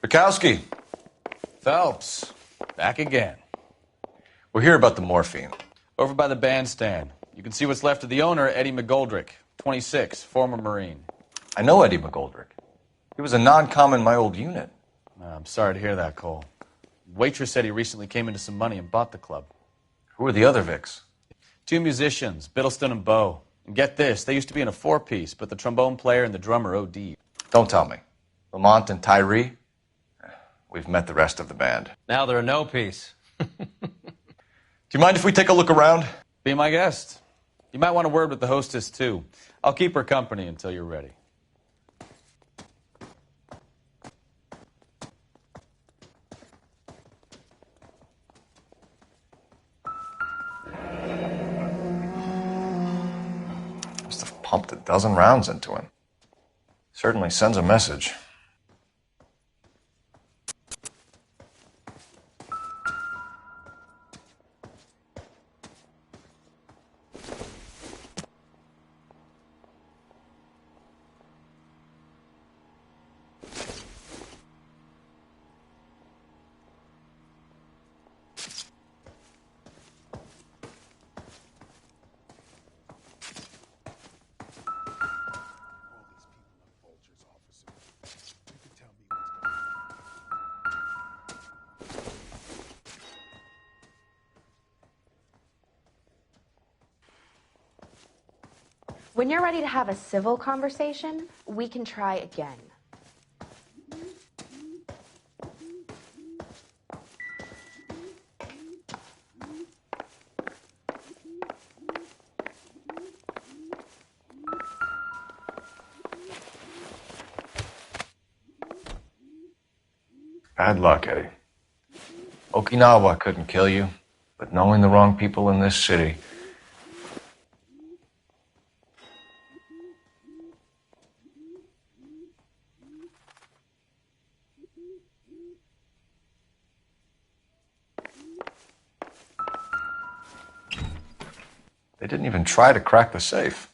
Bukowski, Phelps, back again. we're here about the morphine. Over by the bandstand. You can see what's left of the owner, Eddie McGoldrick, 26, former Marine. I know Eddie McGoldrick. He was a non-com in my old unit. I'm sorry to hear that, Cole. Waitress said he recently came into some money and bought the club. Who are the other Vics? 2 musicians, Biddleston and Bowe. And get this, they used to be in a 4-piece, but the trombone player and the drummer OD'd. Don't tell me. Lamont and Tyree? We've met the rest of the band. Now they're a no-piece. Do you mind if we take a look around? Be my guest. You might want a word with the hostess, too. I'll keep her company until you're ready. Must have pumped a dozen rounds into him. Certainly sends a message. When you're ready to have a civil conversation, we can try again. Bad luck, Eddie. Okinawa couldn't kill you, but knowing the wrong people in this city... They didn't even try to crack the safe.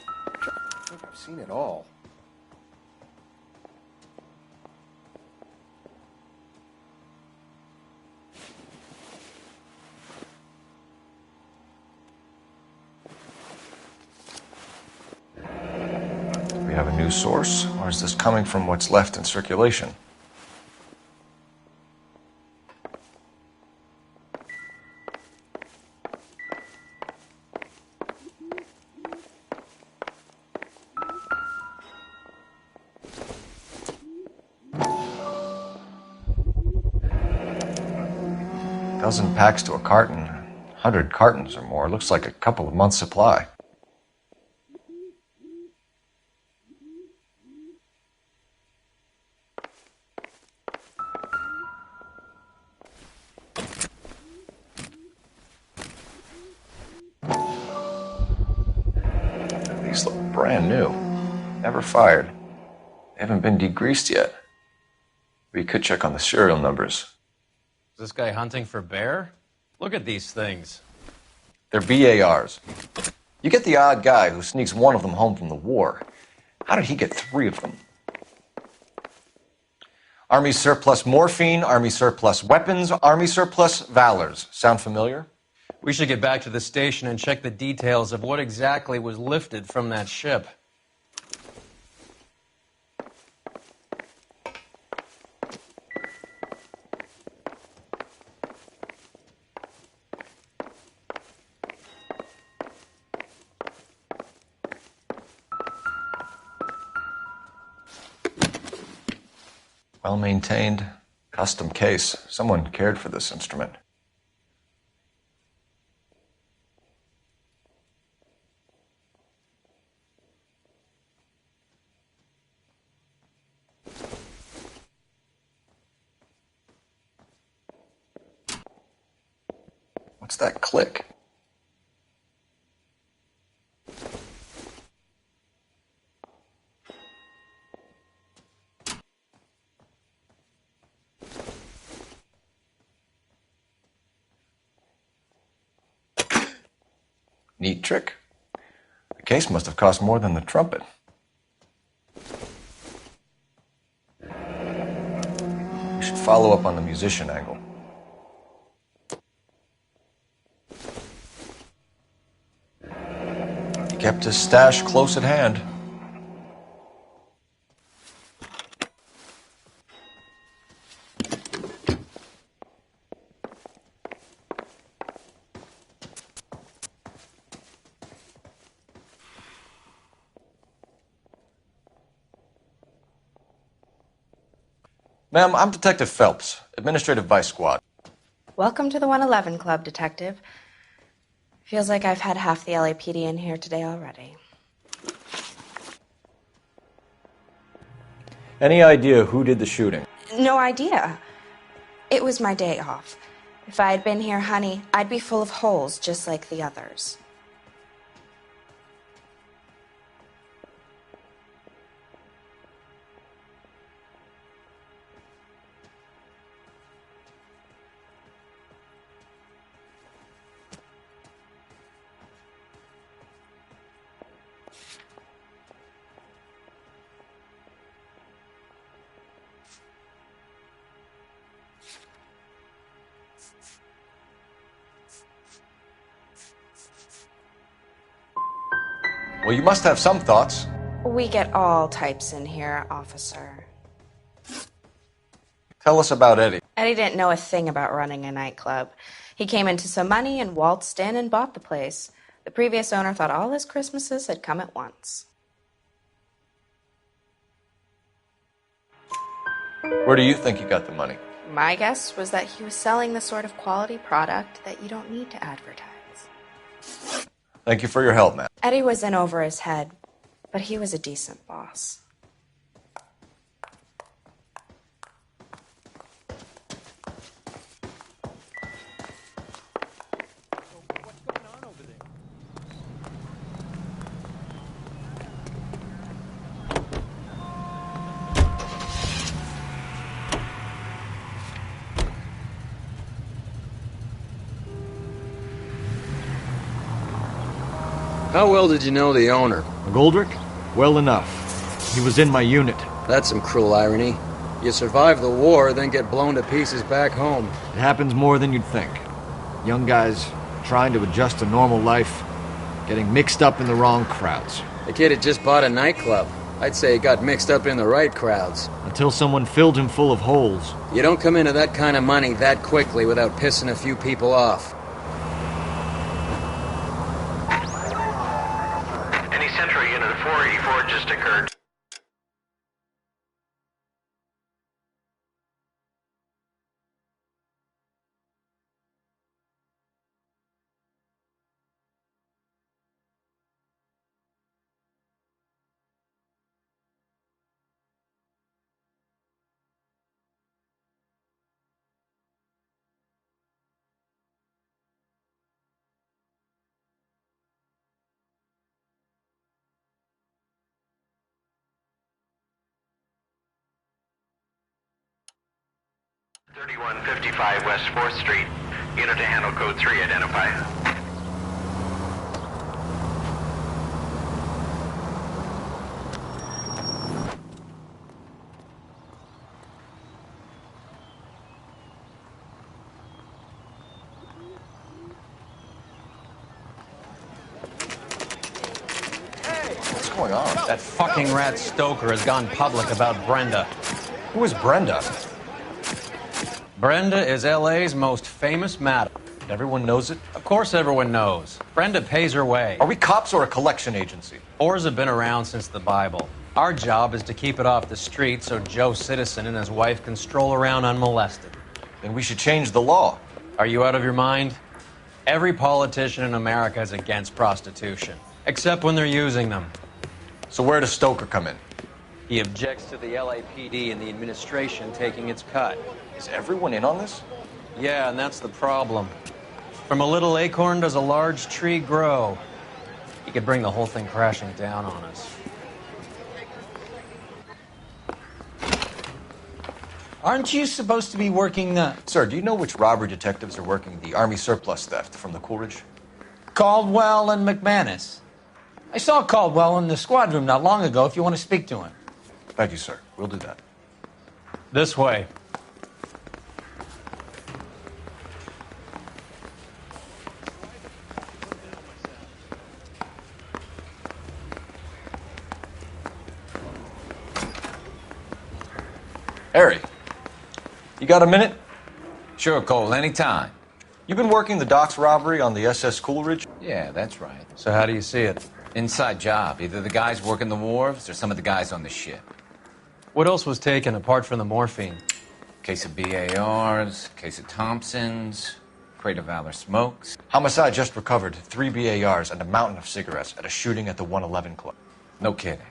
I think I've seen it all. Do we have a new source, or is this coming from what's left in circulation? Dozen packs to a carton, 100 cartons or more. Looks like a couple of months' supply. These look brand new. Never fired. They haven't been degreased yet. We could check on the serial numbers. Is this guy hunting for bear? Look at these things. They're BARs. You get the odd guy who sneaks one of them home from the war. How did he get 3 of them? Army surplus morphine, Army surplus weapons, Army surplus valors. Sound familiar? We should get back to the station and check the details of what exactly was lifted from that ship. Well-maintained, custom case. Someone cared for this instrument. What's that click? Neat trick. The case must have cost more than the trumpet. We should follow up on the musician angle. He kept his stash close at hand. Ma'am, I'm Detective Phelps, Administrative Vice Squad. Welcome to the 111 Club, Detective. Feels like I've had half the LAPD in here today already. Any idea who did the shooting? No idea. It was my day off. If I had been here, honey, I'd be full of holes just like the others. Well, you must have some thoughts. We get all types in here, officer. Tell us about Eddie. Eddie didn't know a thing about running a nightclub. He came into some money and waltzed in and bought the place. The previous owner thought all his Christmases had come at once. Where do you think he got the money? My guess was that he was selling the sort of quality product that you don't need to advertise. Thank you for your help, ma'am. Eddie was in over his head, but he was a decent boss. How well did you know the owner? McGoldrick? Well enough. He was in my unit. That's some cruel irony. You survive the war, then get blown to pieces back home. It happens more than you'd think. Young guys trying to adjust to normal life, getting mixed up in the wrong crowds. The kid had just bought a nightclub. I'd say he got mixed up in the right crowds. Until someone filled him full of holes. You don't come into that kind of money that quickly without pissing a few people off. Any Central Unit, a 484 just occurred. .3155 West 4th Street. Unit to handle code 3, identify. What's going on? That fucking rat Stoker has gone public about Brenda. Who is Brenda? Brenda is LA's most famous madam. Everyone knows it? Of course everyone knows. Brenda pays her way. Are we cops or a collection agency? Whores have been around since the Bible. Our job is to keep it off the street so Joe Citizen and his wife can stroll around unmolested. Then we should change the law. Are you out of your mind? Every politician in America is against prostitution, except when they're using them. So where does Stoker come in? He objects to the LAPD and the administration taking its cut. Is everyone in on this? Yeah, and that's the problem. From a little acorn does a large tree grow. He could bring the whole thing crashing down on us. Aren't you supposed to be working the... Sir, do you know which robbery detectives are working the Army surplus theft from the Coolidge? Caldwell and McManus. I saw Caldwell in the squad room not long ago if you want to speak to him. Thank you, sir. We'll do that. This way. Harry, you got a minute? Sure, Cole, anytime. You've been working the docks robbery on the SS Coolidge? Yeah, that's right. So how do you see it? Inside job. Either the guys working the wharves or some of the guys on the ship. What else was taken apart from the morphine? Case of BARs, case of Thompsons, crate of Valor smokes. Homicide just recovered 3 BARs and a mountain of cigarettes at a shooting at the 111 Club. No kidding.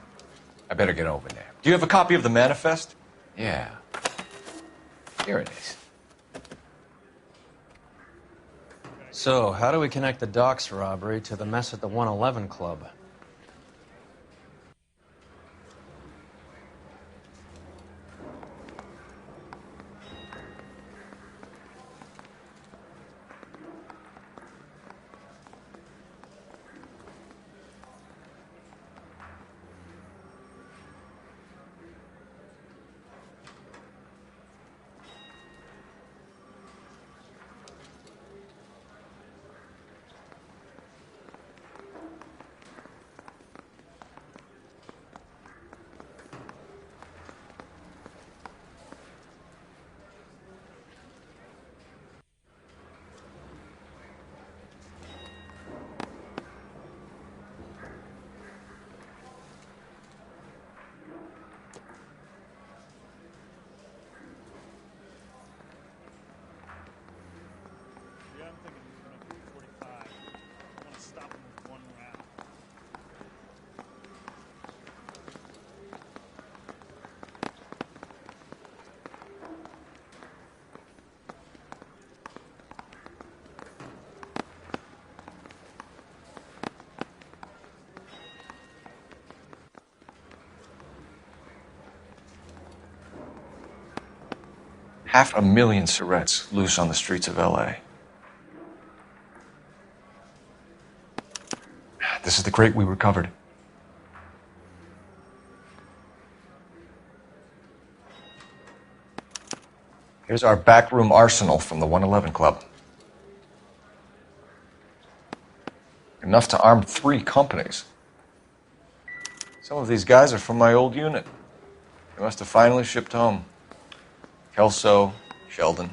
I better get over there. Do you have a copy of the manifest? Yeah. Here it is. So, how do we connect the docks robbery to the mess at the 111 Club? Half a million cigarettes loose on the streets of LA. This is the crate we recovered. Here's our backroom arsenal from the 111 Club. Enough to arm 3 companies. Some of these guys are from my old unit. They must have finally shipped home. Kelso, Sheldon,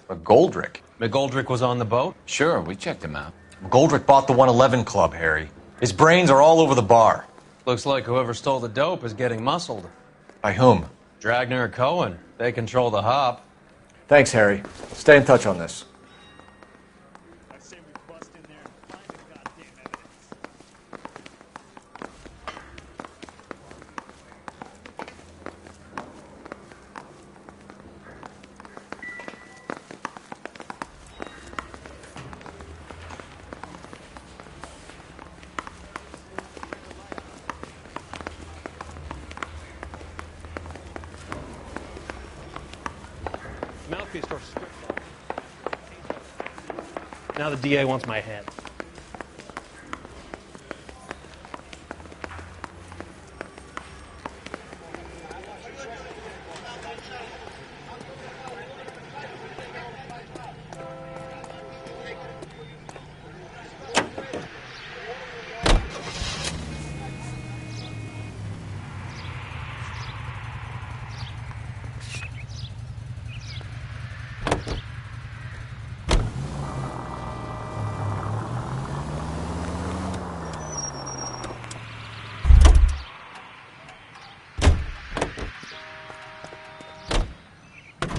McGoldrick. McGoldrick was on the boat? Sure, we checked him out. McGoldrick bought the 111 Club, Harry. His brains are all over the bar. Looks like whoever stole the dope is getting muscled. By whom? Dragner or Cohen. They control the hop. Thanks, Harry. Stay in touch on this. I say we bust in there and find the goddamn evidence. Mouthpiece for strict. Now the DA wants my head.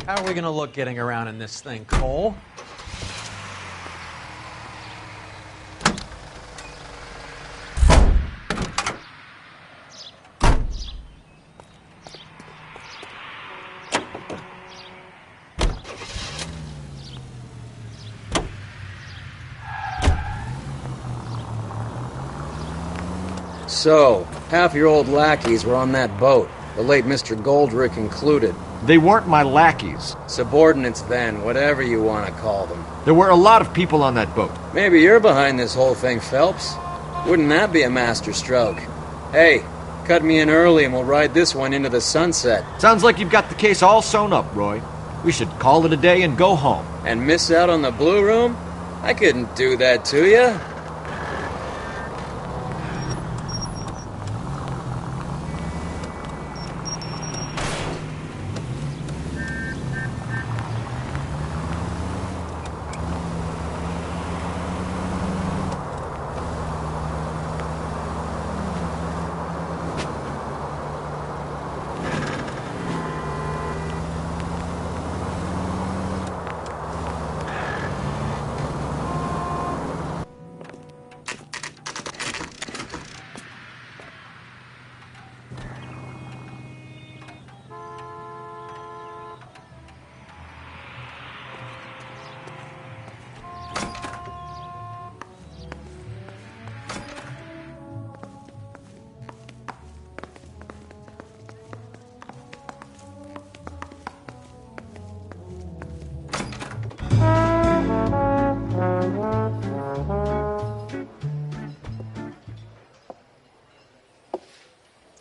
How are we gonna look getting around in this thing, Cole? So, half your old lackeys were on that boat. The late Mr. Goldrick included. They weren't my lackeys. Subordinates then, whatever you want to call them. There were a lot of people on that boat. Maybe you're behind this whole thing, Phelps. Wouldn't that be a master stroke? Hey, cut me in early and we'll ride this one into the sunset. Sounds like you've got the case all sewn up, Roy. We should call it a day and go home. And miss out on the Blue Room? I couldn't do that to you.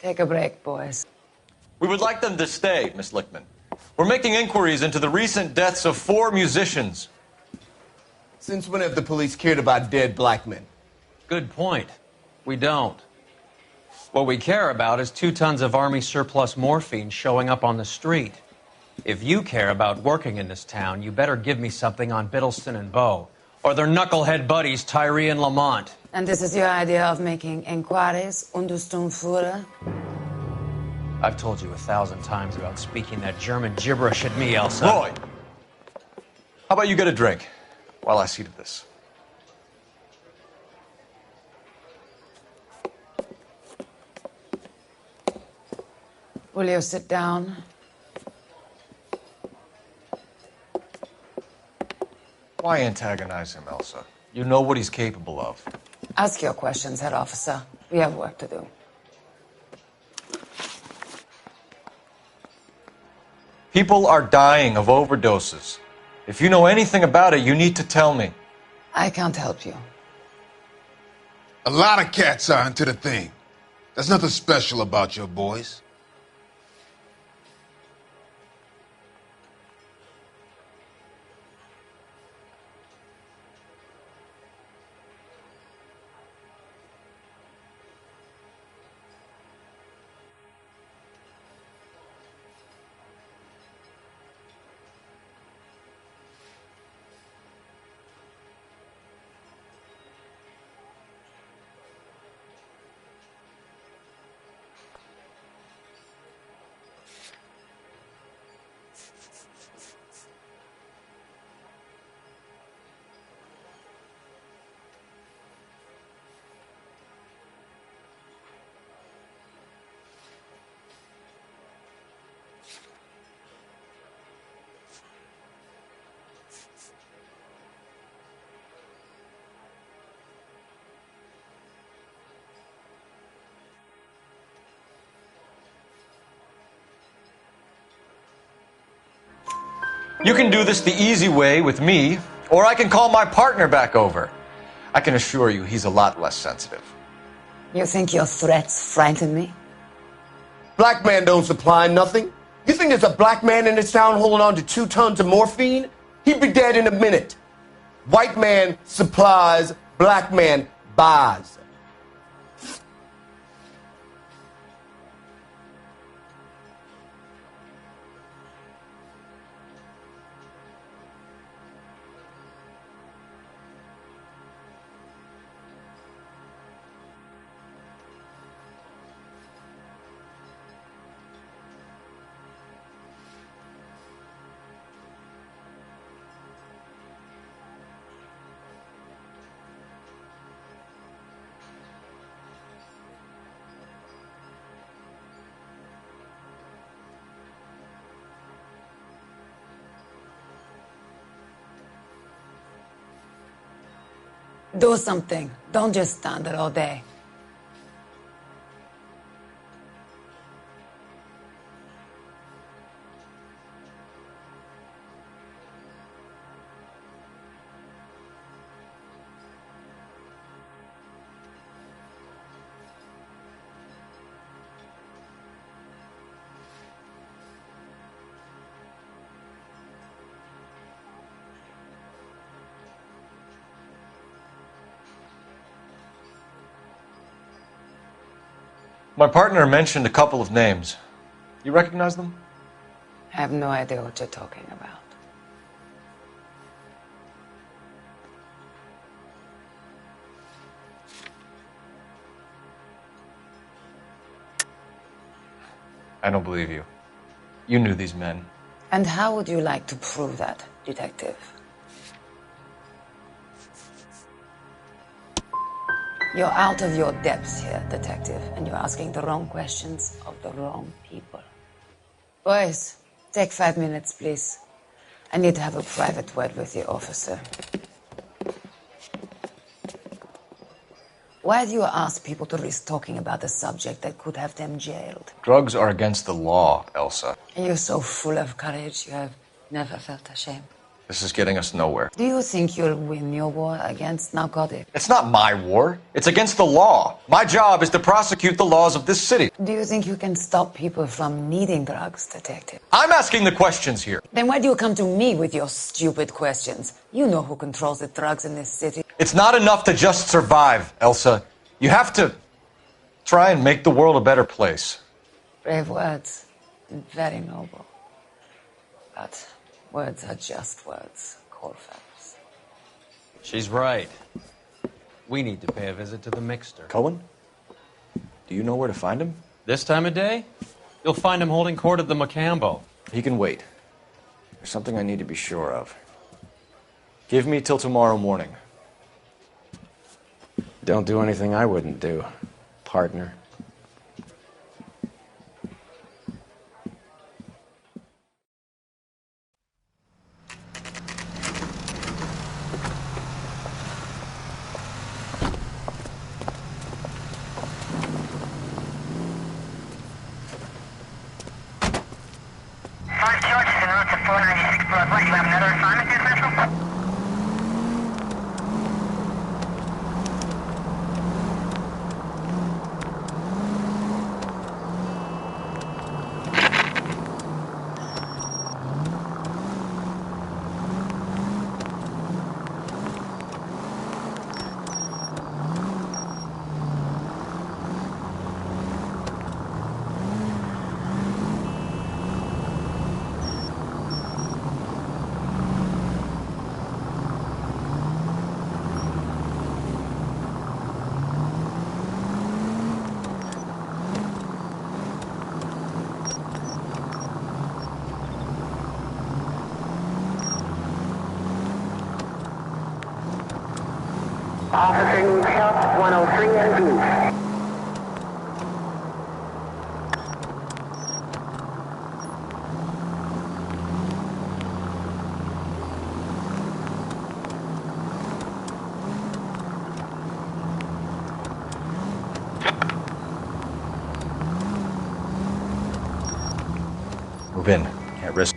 Take a break, boys. We would like them to stay, Miss Lickman. We're making inquiries into the recent deaths of 4 musicians. Since when have the police cared about dead black men? Good point. We don't. What we care about is 2 tons of Army surplus morphine showing up on the street. If you care about working in this town, you better give me something on Biddleston and Bow, or their knucklehead buddies Tyree and Lamont. And this is your idea of making inquiries, Untersturmführer? I've told you 1,000 times about speaking that German gibberish at me, Elsa. Roy, how about you get a drink while I see to this? Will you sit down? Why antagonize him, Elsa? You know what he's capable of. Ask your questions, head officer. We have work to do. People are dying of overdoses. If you know anything about it, you need to tell me. I can't help you. A lot of cats are into the thing. There's nothing special about your boys. You can do this the easy way with me, or I can call my partner back over. I can assure you he's a lot less sensitive. You think your threats frighten me? Black man don't supply nothing. You think there's a black man in this town holding on to 2 tons of morphine? He'd be dead in a minute. White man supplies, black man buys. Do something. Don't just stand there all day. My partner mentioned a couple of names. You recognize them? I have no idea what you're talking about. I don't believe you. You knew these men. And how would you like to prove that, detective? You're out of your depths here, detective, and you're asking the wrong questions of the wrong people. Boys, take 5 minutes, please. I need to have a private word with the officer. Why do you ask people to risk talking about a subject that could have them jailed? Drugs are against the law, Elsa. You're so full of courage, you have never felt ashamed. This is getting us nowhere. Do you think you'll win your war against narcotics? It's not my war. It's against the law. My job is to prosecute the laws of this city. Do you think you can stop people from needing drugs, detective? I'm asking the questions here. Then why do you come to me with your stupid questions? You know who controls the drugs in this city. It's not enough to just survive, Elsa. You have to try and make the world a better place. Brave words, and very noble. But words are just words, Colfax. She's right. We need to pay a visit to the Mixter. Cohen? Do you know where to find him? This time of day? You'll find him holding court at the Macambo. He can wait. There's something I need to be sure of. Give me till tomorrow morning. Don't do anything I wouldn't do, partner. Five charges en route to 496 Broadway. You have another assignment here, Central? Officer needs help, 103 and view. Move in. Can't risk.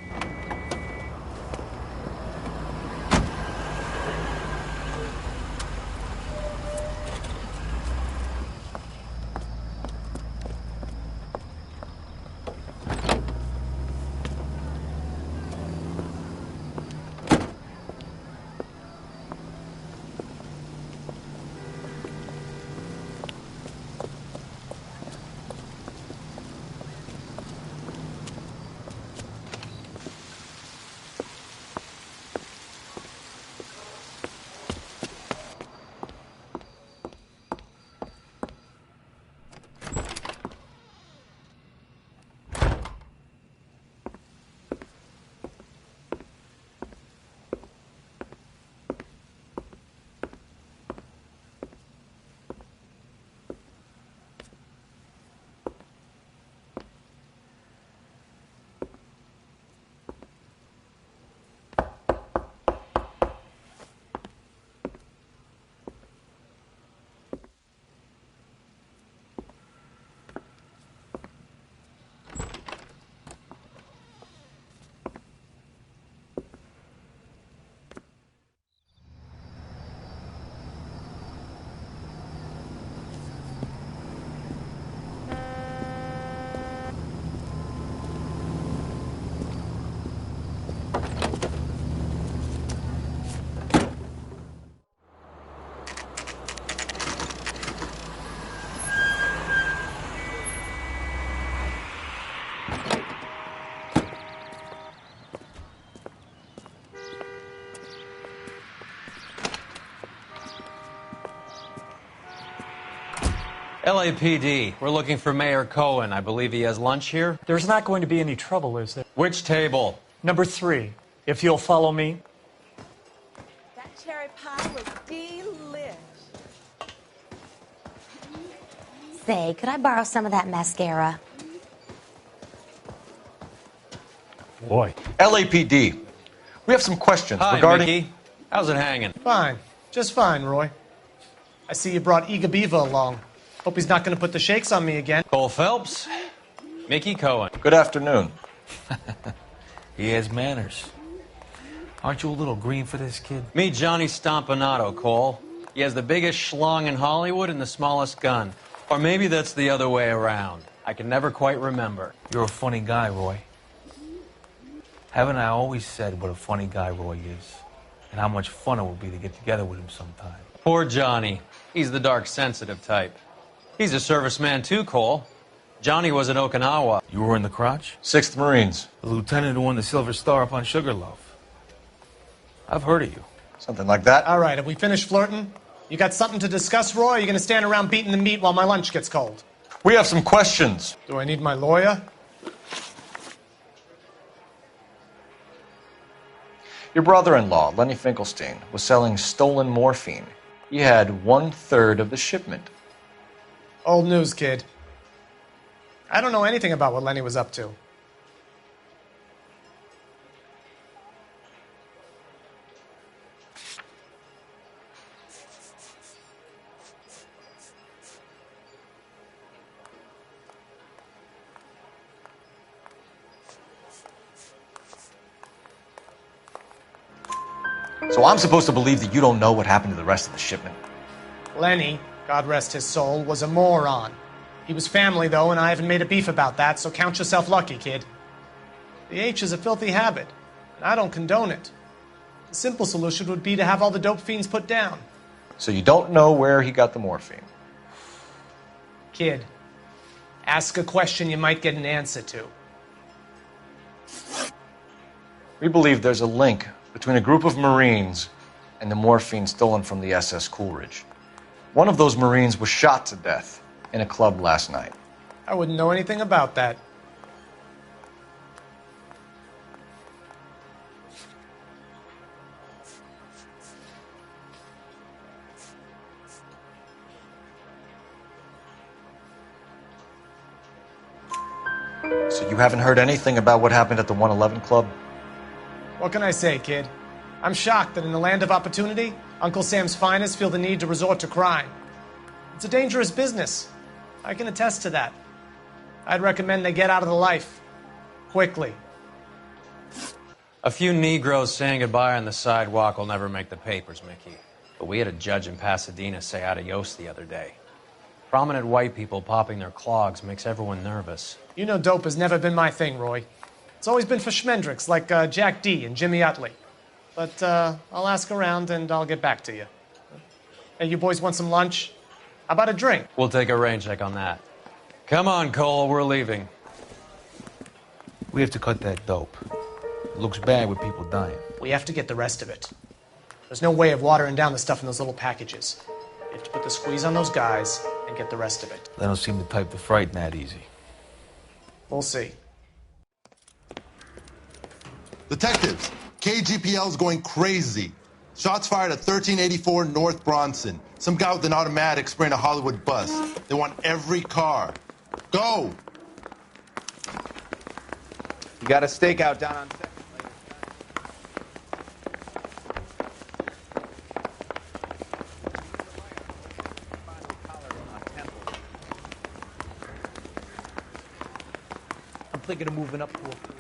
LAPD, we're looking for Mayor Cohen. I believe he has lunch here. There's not going to be any trouble, is there? Which table? Number 3, if you'll follow me. That cherry pie was delish. Say, could I borrow some of that mascara? Boy. LAPD. We have some questions Hi, regarding... Mickey. How's it hanging? Fine. Just fine, Roy. I see you brought Eager Beaver along. Hope he's not going to put the shakes on me again. Cole Phelps, Mickey Cohen. Good afternoon. He has manners. Aren't you a little green for this kid? Meet Johnny Stompanato, Cole. He has the biggest schlong in Hollywood and the smallest gun. Or maybe that's the other way around. I can never quite remember. You're a funny guy, Roy. Haven't I always said what a funny guy Roy is? And how much fun it would be to get together with him sometime. Poor Johnny. He's the dark, sensitive type. He's a serviceman too, Cole. Johnny was in Okinawa. You were in the crotch? 6th Marines. The lieutenant who won the Silver Star up on Sugarloaf. I've heard of you. Something like that. All right, have we finished flirting? You got something to discuss, Roy, or are you going to stand around beating the meat while my lunch gets cold? We have some questions. Do I need my lawyer? Your brother-in-law, Lenny Finkelstein, was selling stolen morphine. He had 1/3 of the shipment. Old news, kid. I don't know anything about what Lenny was up to. So I'm supposed to believe that you don't know what happened to the rest of the shipment? Lenny, God rest his soul, was a moron. He was family, though, and I haven't made a beef about that, so count yourself lucky, kid. The H is a filthy habit, and I don't condone it. The simple solution would be to have all the dope fiends put down. So you don't know where he got the morphine? Kid, ask a question you might get an answer to. We believe there's a link between a group of Marines and the morphine stolen from the SS Coolidge. One of those Marines was shot to death in a club last night. I wouldn't know anything about that. So you haven't heard anything about what happened at the 111 Club? What can I say, kid? I'm shocked that in the land of opportunity, Uncle Sam's finest feel the need to resort to crime. It's a dangerous business. I can attest to that. I'd recommend they get out of the life. Quickly. A few Negroes saying goodbye on the sidewalk will never make the papers, Mickey. But we had a judge in Pasadena say adios the other day. Prominent white people popping their clogs makes everyone nervous. You know dope has never been my thing, Roy. It's always been for schmendricks like Jack D. and Jimmy Utley. But I'll ask around and I'll get back to you. Hey, you boys want some lunch? How about a drink? We'll take a rain check on that. Come on, Cole, we're leaving. We have to cut that dope. It looks bad with people dying. We have to get the rest of it. There's no way of watering down the stuff in those little packages. You have to put the squeeze on those guys and get the rest of it. They don't seem the type to frighten that easy. We'll see. Detectives, KGPL's going crazy. Shots fired at 1384 North Bronson. Some guy with an automatic spraying a Hollywood bus. They want every car. Go! You got a stakeout down on 2nd. I'm thinking of moving up to a...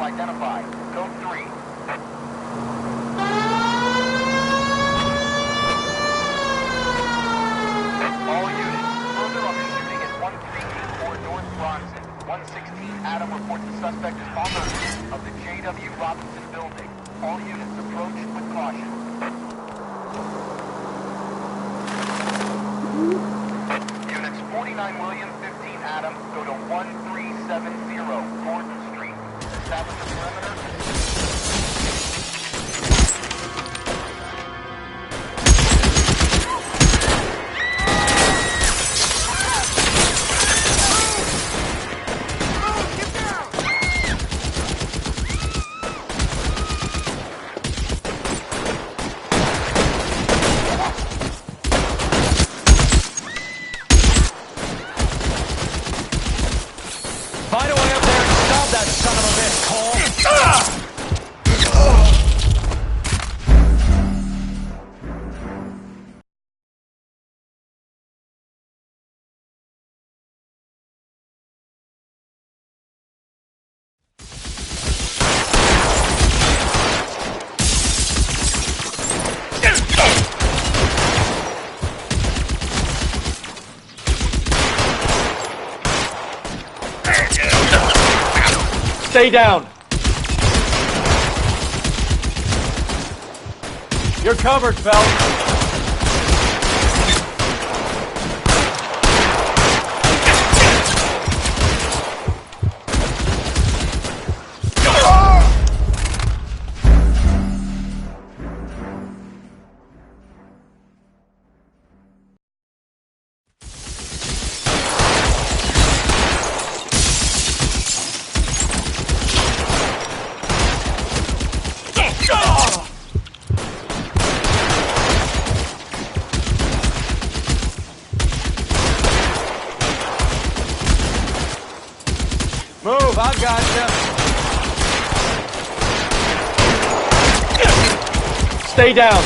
Identify. 29 William, 15 Adam, go to 1370 Gordon Street. Establish a perimeter. Find a way up there and stop that son of a bitch, Cole. Stay down. You're covered, Phelps. Move, I gotcha. Stay down.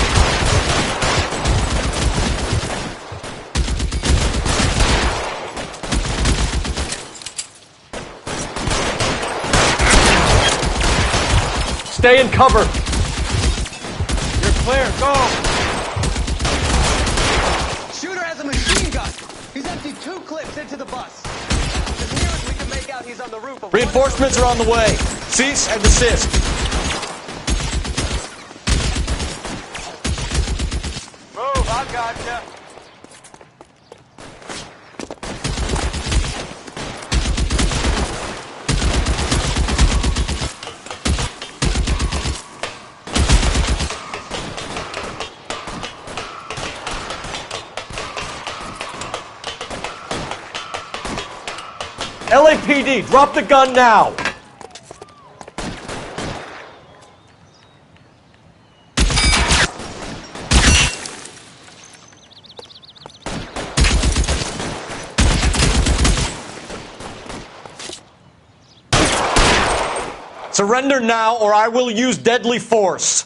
Stay in cover. You're clear, go. Shooter has a machine gun. He's emptied 2 clips into the bus. As near as we can make out, he's on the roof of Reinforcements are on the way. Cease and desist. Move, I gotcha. LAPD, drop the gun now. Surrender now or I will use deadly force.